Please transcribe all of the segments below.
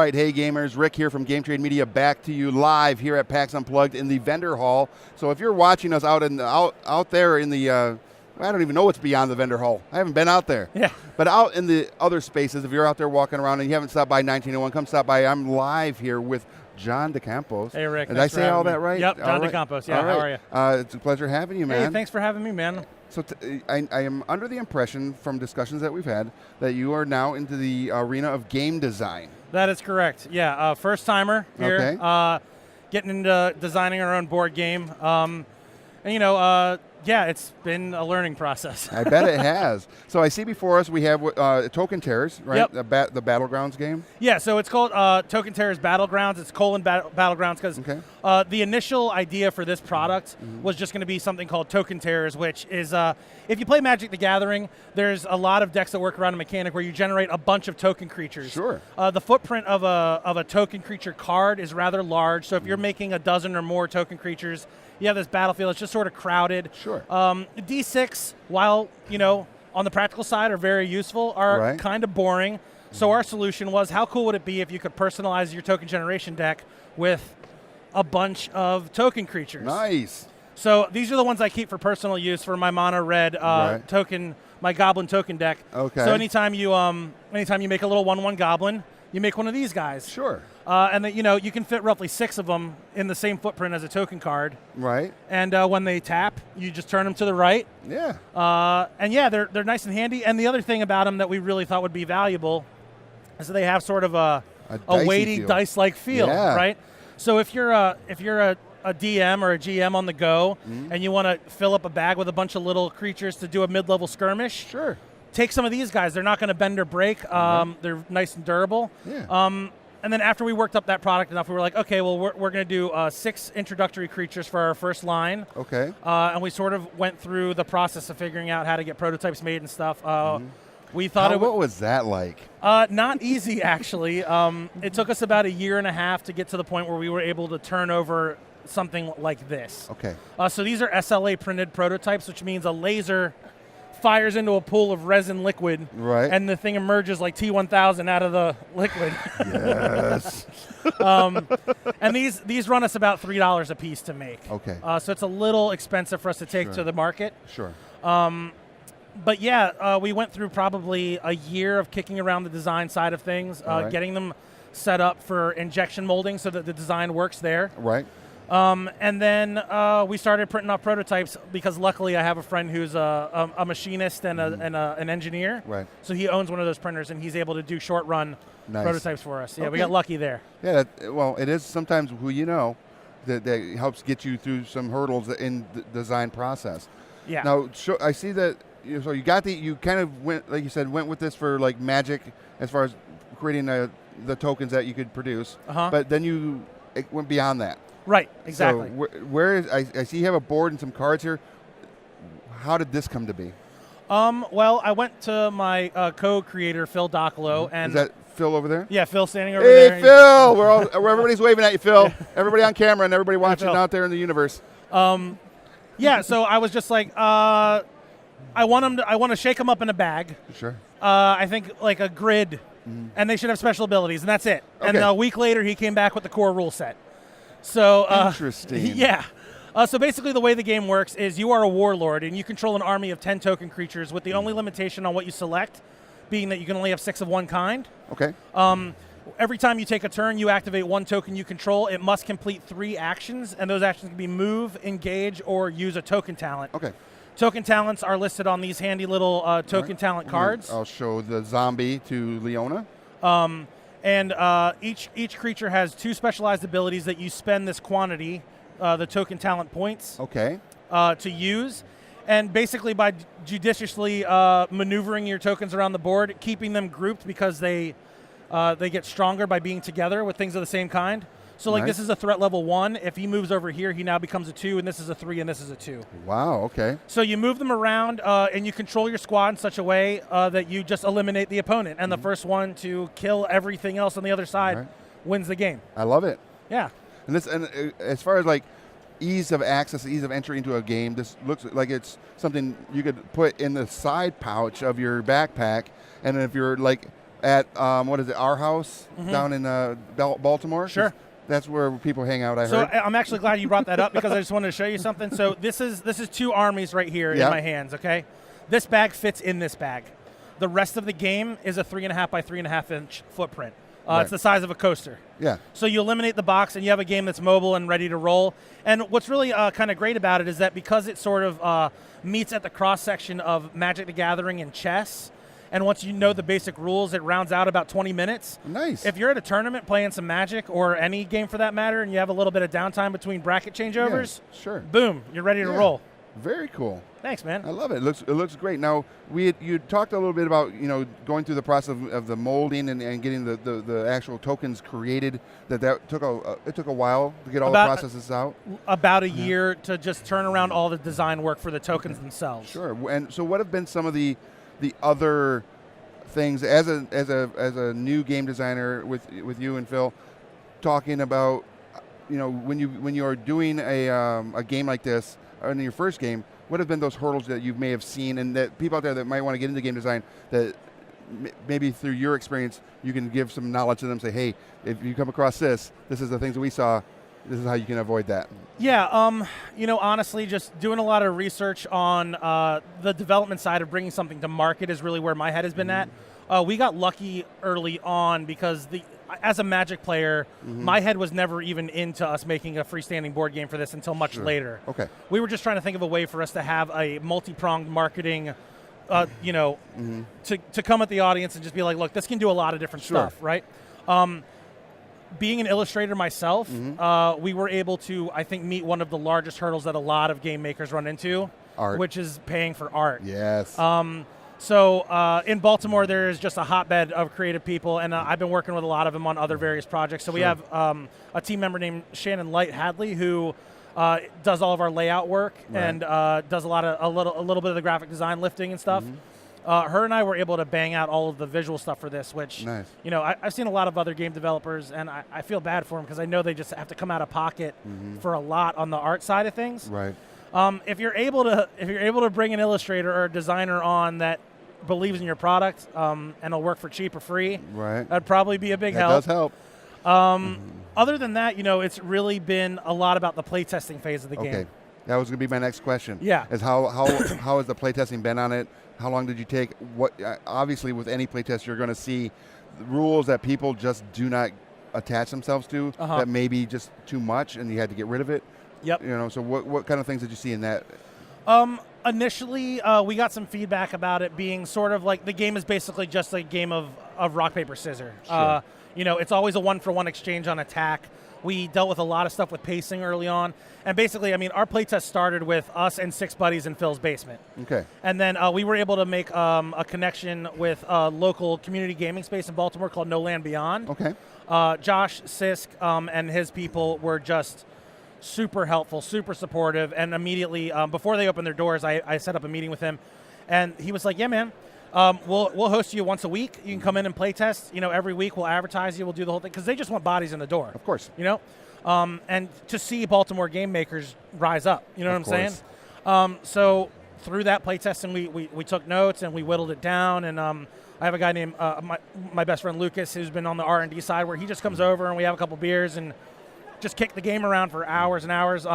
right, hey gamers, Rick here from Game Trade Media, back to you live here at PAX Unplugged in the vendor hall. So if you're watching us out there in the, I don't even know what's beyond the vendor hall. I haven't been out there. Yeah. But out in the other spaces, if you're out there walking around and you haven't stopped by 1901, come stop by. I'm live here with John Campos. Hey Rick, did I say all that right? Yep, John Campos. Yeah, right. How are you? It's a pleasure having you, man. Hey, thanks for having me, man. So I am under the impression from discussions that we've had that you are now into the arena of game design. That is correct. Yeah, first timer here. Okay. Getting into designing our own board game. And you know, yeah, it's been a learning process. I bet it has. So I see before us we have Token Terrors, right? Yep. The Battlegrounds game. Yeah, so it's called Token Terrors Battlegrounds. It's Battlegrounds because the initial idea for this product was just going to be something called Token Terrors, which is if you play Magic the Gathering, there's a lot of decks that work around a mechanic where you generate a bunch of token creatures. Sure. The footprint of a token creature card is rather large, so if you're making a dozen or more token creatures, you have this battlefield. It's just sort of crowded. Sure. D6, while you know on the practical side are very useful, are kind of boring. So our solution was, how cool would it be if you could personalize your token generation deck with a bunch of token creatures? Nice. So these are the ones I keep for personal use for my mono red token, my goblin token deck. Okay. So anytime you make a little 1/1 goblin, you make one of these guys. Sure. And then, you know, you can fit roughly 6 of them in the same footprint as a token card. Right. And when they tap, you just turn them to the right. Yeah. And yeah, they're nice and handy. And the other thing about them that we really thought would be valuable is that they have sort of a weighty dice-like feel, right? So if you're a DM or a GM on the go and you want to fill up a bag with a bunch of little creatures to do a mid-level skirmish, sure. Take some of these guys. They're not going to bend or break. They're nice and durable. Yeah. And then after we worked up that product enough, we were like, okay, well, we're going to do 6 introductory creatures for our first line. Okay. And we sort of went through the process of figuring out how to get prototypes made and stuff. We thought what was that like? Not easy, actually. It took us about 1.5 years to get to the point where we were able to turn over something like this. Okay. So these are SLA printed prototypes, which means a laser fires into a pool of resin liquid, and the thing emerges like T-1000 out of the liquid. Yes. And these run us about $3 a piece to make. Okay. So it's a little expensive for us to take to the market. Sure. But yeah, we went through probably 1 year of kicking around the design side of things, getting them set up for injection molding so that the design works there. Right. And then we started printing off prototypes because luckily I have a friend who's a machinist and an engineer. Right. So he owns one of those printers and he's able to do short run prototypes for us. Yeah, we got lucky there. Yeah, well, it is sometimes who you know that helps get you through some hurdles in the design process. Yeah. Now, I see that, so you kind of went, like you said, went with this for like Magic as far as creating the tokens that you could produce. But then it went beyond that. Right, exactly. So where is, I see you have a board and some cards here. How did this come to be? Well, I went to my co-creator, Phil Docolo. And is that Phil over there? Yeah, Phil standing over there. Hey, Phil! Everybody's waving at you, Phil. Everybody on camera and everybody watching out there in the universe. Yeah, so I was just like, I want to shake them up in a bag. Sure. I think like a grid, and they should have special abilities, and that's it. Okay. And a week later, he came back with the core rule set. So interesting. Yeah. So basically, the way the game works is you are a warlord, and you control an army of 10 token creatures, with the only limitation on what you select being that you can only have 6 of one kind. Okay. Every time you take a turn, you activate 1 token you control. It must complete 3 actions, and those actions can be move, engage, or use a token talent. Okay. Token talents are listed on these handy little token talent cards. I'll show the zombie to Leona. And each creature has 2 specialized abilities that you spend this quantity, the token talent points, to use. And basically by judiciously maneuvering your tokens around the board, keeping them grouped because they get stronger by being together with things of the same kind. So like this is a threat level 1. If he moves over here, he now becomes a 2, and this is a 3, and this is a 2. Wow, okay. So you move them around, and you control your squad in such a way that you just eliminate the opponent. And the first one to kill everything else on the other side wins the game. I love it. Yeah. And as far as like ease of access, ease of entry into a game, this looks like it's something you could put in the side pouch of your backpack. And if you're like at what is it, our house down in Baltimore. Sure. That's where people hang out. I heard. So I'm actually glad you brought that up because I just wanted to show you something. So this is 2 armies right here in my hands. Okay, this bag fits in this bag. The rest of the game is a 3.5 by 3.5 inch footprint. It's the size of a coaster. Yeah. So you eliminate the box and you have a game that's mobile and ready to roll. And what's really kind of great about it is that because it sort of meets at the cross section of Magic the Gathering and chess. And once you know the basic rules, it rounds out about 20 minutes. Nice. If you're at a tournament playing some Magic or any game for that matter, and you have a little bit of downtime between bracket changeovers, sure. Boom, you're ready to roll. Very cool. Thanks, man. I love it. It looks great. Now you talked a little bit about going through the process of the molding and getting the actual tokens created. That took a while to get all the processes out. About a year to just turn around all the design work for the tokens themselves. Sure. And so, what have been some of the other things as a new game designer with you and Phil, talking about when you are doing a game like this in your first game, what have been those hurdles that you may have seen, and that people out there that might want to get into game design, that maybe through your experience you can give some knowledge to them, say, hey, if you come across this is the things that we saw, this is how you can avoid that. Yeah, honestly, just doing a lot of research on the development side of bringing something to market is really where my head has been at. We got lucky early on because as a Magic player, my head was never even into us making a freestanding board game for this until much later. Okay. We were just trying to think of a way for us to have a multi-pronged marketing, to come at the audience and just be like, look, this can do a lot of different stuff, right? Being an illustrator myself, we were able to, I think, meet one of the largest hurdles that a lot of game makers run into, which is paying for art. Yes. So in Baltimore, there is just a hotbed of creative people, and I've been working with a lot of them on other various projects. So we have a team member named Shannon Light Hadley who does all of our layout work and does a little bit of the graphic design lifting and stuff. Her and I were able to bang out all of the visual stuff for this, which, I've seen a lot of other game developers, and I feel bad for them because I know they just have to come out of pocket for a lot on the art side of things. Right. If you're able to bring an illustrator or a designer on that believes in your product and it'll work for cheap or free, that'd probably be a big help. That does help. Other than that, it's really been a lot about the playtesting phase of the game. That was going to be my next question. Yeah. Is how has the playtesting been on it? How long did you take? What obviously with any playtest you're going to see rules that people just do not attach themselves to, that may be just too much and you had to get rid of it. Yep. So what kind of things did you see in that? Initially, we got some feedback about it being sort of like the game is basically just a game of rock, paper, scissors. Sure. It's always a 1-for-1 exchange on attack. We dealt with a lot of stuff with pacing early on. And basically, our playtest started with us and 6 buddies in Phil's basement. Okay. And then we were able to make a connection with a local community gaming space in Baltimore called No Land Beyond. Okay. Josh Sisk and his people were just super helpful, super supportive, and immediately before they opened their doors, I set up a meeting with him, and he was like, "Yeah, man, we'll host you once a week. You can come in and play test. Every week we'll advertise you. We'll do the whole thing because they just want bodies in the door, of course. And to see Baltimore game makers rise up. You know what I'm saying? So through that play testing, we took notes and we whittled it down. And I have a guy named my best friend Lucas who's been on the R&D side where he just comes over and we have a couple beers and just kick the game around for hours and hours.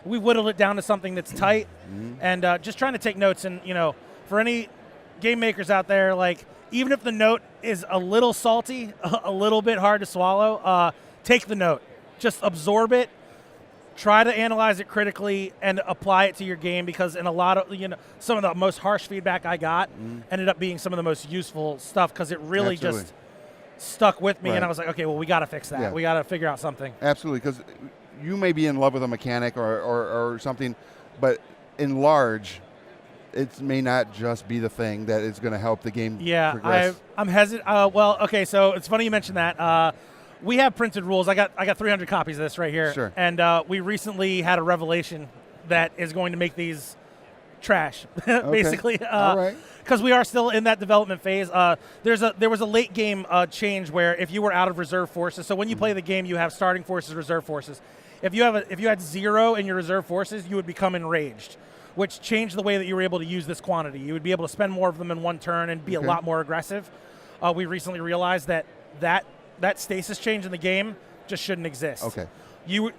We whittled it down to something that's tight, and just trying to take notes. And for any game makers out there, like even if the note is a little salty, a little bit hard to swallow, take the note, just absorb it, try to analyze it critically, and apply it to your game. Because in a lot of some of the most harsh feedback I got ended up being some of the most useful stuff because it really just stuck with me, and I was like, okay, well, we got to fix that. Yeah. We got to figure out something. Absolutely, because you may be in love with a mechanic or something, but in large, it may not just be the thing that is going to help the game progress. I'm hesitant. Well, okay, so it's funny you mentioned that. We have printed rules. I got 300 copies of this right here. Sure. And we recently had a revelation that is going to make these trash, basically. All right. Because we are still in that development phase. There was a late game change where if you were out of reserve forces, so when you play the game, you have starting forces, reserve forces. If you had 0 in your reserve forces, you would become enraged, which changed the way that you were able to use this quantity. You would be able to spend more of them in one turn and be a lot more aggressive. we recently realized that stasis change in the game just shouldn't exist. Okay. You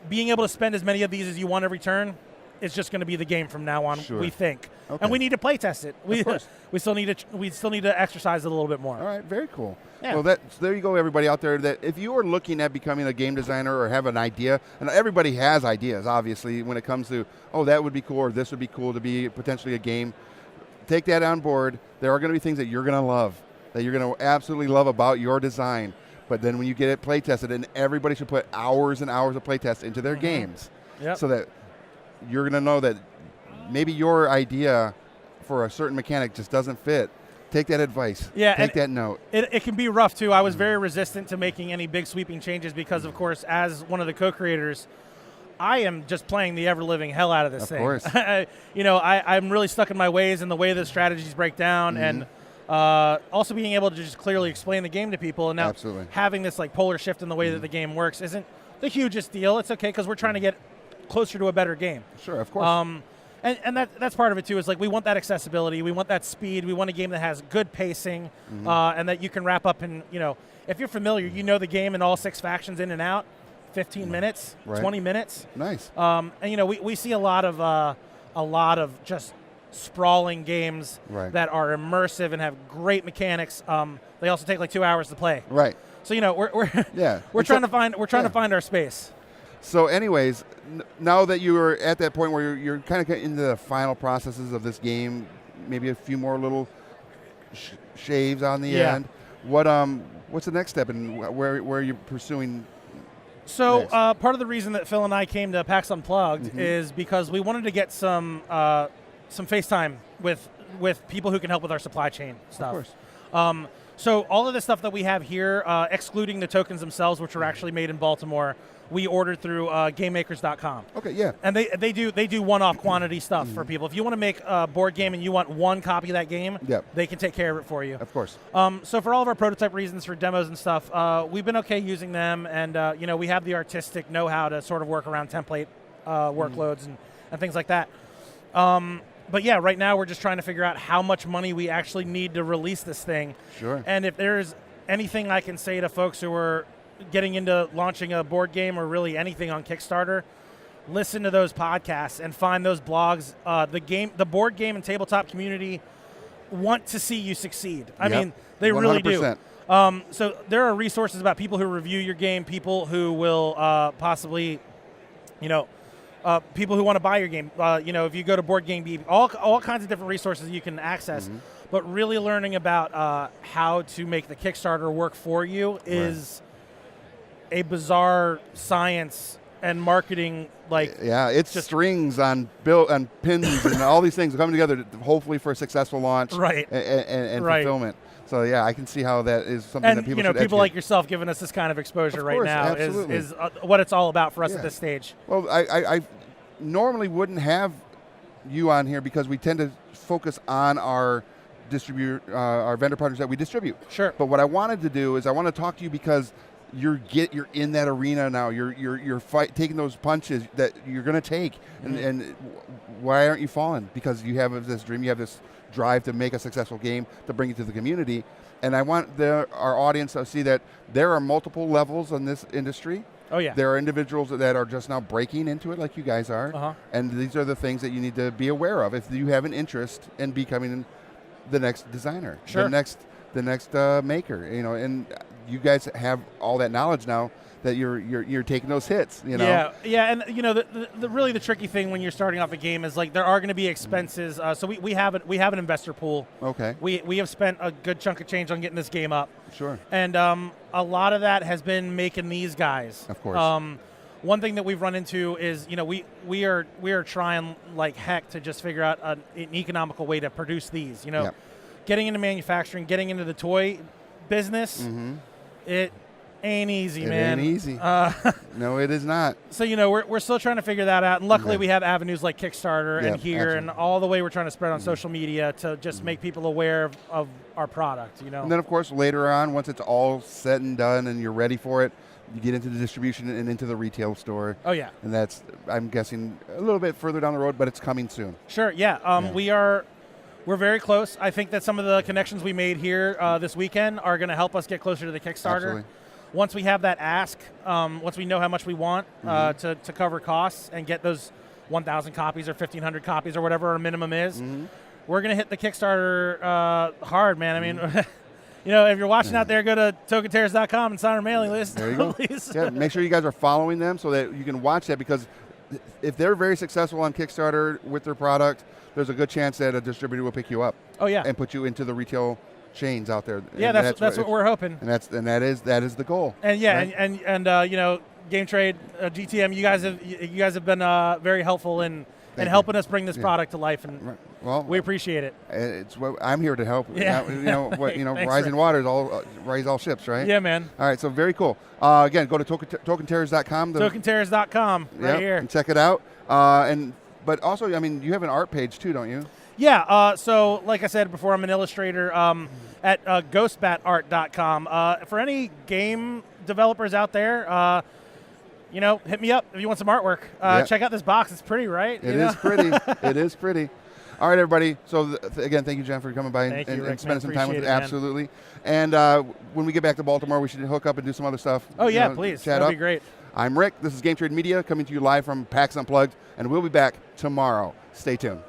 being able to spend as many of these as you want every turn is just going to be the game from now on. Sure. We think, okay. and we need to play test it. Of course. We still need to exercise it a little bit more. All right, very cool. Yeah. Well, there you go, everybody out there. That if you are looking at becoming a game designer or have an idea, and everybody has ideas, obviously, when it comes to that would be cool or this would be cool to be potentially a game. Take that on board. There are going to be things that you're going to love, that you're going to absolutely love about your design. But then when you get it play tested, and everybody should put hours and hours of play test into their games, so that you're going to know that maybe your idea for a certain mechanic just doesn't fit. Take that advice. Yeah, take that note. It can be rough too. I was very resistant to making any big sweeping changes because, of course, as one of the co-creators, I am just playing the ever-living hell out of this thing. Of course. I'm really stuck in my ways and the way the strategies break down, and also being able to just clearly explain the game to people. And now having this like polar shift in the way that the game works isn't the hugest deal. It's okay because we're trying to get closer to a better game. Sure, of course. And that's part of it too. Is like we want that accessibility, we want that speed, we want a game that has good pacing, and that you can wrap up in. If you're familiar, the game and all 6 factions in and out, 15 minutes, 20 minutes. Nice. And we see a lot of just sprawling games that are immersive and have great mechanics. They also take like 2 hours to play. Right. So we're trying to find our space. So anyways, now that you are at that point where you're kind of into the final processes of this game, maybe a few more little shaves on the end, what's the next step and where are you pursuing? So part of the reason that Phil and I came to PAX Unplugged is because we wanted to get some FaceTime with people who can help with our supply chain stuff. Of course. So all of the stuff that we have here, excluding the tokens themselves, which were actually made in Baltimore, we ordered through GameMakers.com. Okay, yeah. And they do one-off quantity stuff for people. If you want to make a board game and you want one copy of that game, they can take care of it for you. Of course. So for all of our prototype reasons for demos and stuff, we've been okay using them, and we have the artistic know-how to sort of work around template workloads and things like that. But yeah, right now we're just trying to figure out how much money we actually need to release this thing. Sure. And if there's anything I can say to folks who are getting into launching a board game or really anything on Kickstarter, listen to those podcasts and find those blogs. The board game and tabletop community want to see you succeed. I mean, they 100%. Really do. So there are resources about people who review your game, people who will possibly, people who want to buy your game. If you go to Board Game Beep, all kinds of different resources you can access. But really learning about how to make the Kickstarter work for you is a bizarre science and marketing. It's just strings on pins and all these things coming together, hopefully for a successful launch, and fulfillment. So I can see how that is something that people should people like yourself giving us this kind of exposure right now is what it's all about for us at this stage. Well, I normally wouldn't have you on here because we tend to focus on our our vendor partners that we distribute. Sure. But what I wanted to do is I want to talk to you because you're in that arena now. You're taking those punches that you're going to take, and why aren't you falling? Because you have this dream, you have this drive to make a successful game to bring it to the community, and I want our audience to see that there are multiple levels in this industry. Oh yeah. There are individuals that are just now breaking into it, like you guys are, and these are the things that you need to be aware of if you have an interest in becoming the next designer, the next maker, and you guys have all that knowledge now that you're taking those hits, Yeah, and really the tricky thing when you're starting off a game is like there are going to be expenses. So we have an investor pool. Okay. We have spent a good chunk of change on getting this game up. Sure. And a lot of that has been making these guys. Of course. One thing that we've run into is, we are trying like heck to just figure out an economical way to produce these. Getting into manufacturing, getting into the toy business, it ain't easy, man. It ain't easy. No, it is not. So we're still trying to figure that out, and luckily we have avenues like Kickstarter and here, and all the way we're trying to spread on social media to just make people aware of our product. And then of course later on, once it's all said and done and you're ready for it, you get into the distribution and into the retail store. Oh yeah. And that's, I'm guessing, a little bit further down the road, but it's coming soon. Sure. Yeah. We're very close. I think that some of the connections we made here this weekend are going to help us get closer to the Kickstarter. Absolutely. Once we have that ask, once we know how much we want to cover costs and get those 1,000 copies or 1,500 copies or whatever our minimum is, we're going to hit the Kickstarter hard, man. I mean, you know, if you're watching out there, go to tokenterrors.com and sign our mailing list. There you go. Yeah, make sure you guys are following them so that you can watch that, because if they're very successful on Kickstarter with their product, there's a good chance that a distributor will pick you up. Oh yeah. And put you into the retail chains out there. Yeah, that's what we're hoping. And that is the goal. And yeah, right? and you know, Game Trade, GTM, you guys have been very helpful in helping us bring this product to life, and well, we appreciate it. It's what I'm here to help. Yeah. Thanks, rising waters raise all ships, right? Yeah, man. All right, so very cool. Again, go to tokenterrors.com. Tokenterrors.com, right here. And check it out. But also, I mean, you have an art page too, don't you? Yeah, so like I said before, I'm an illustrator at ghostbatart.com. For any game developers out there, you know, hit me up if you want some artwork. Check out this box. It's pretty, right? It is pretty. It is pretty. All right, everybody. So, again, thank you, Jen, for coming by and spending some time with us. Absolutely. And when we get back to Baltimore, we should hook up and do some other stuff. Oh, yeah, please. That'd be great. I'm Rick. This is Game Trade Media coming to you live from PAX Unplugged, and we'll be back tomorrow. Stay tuned.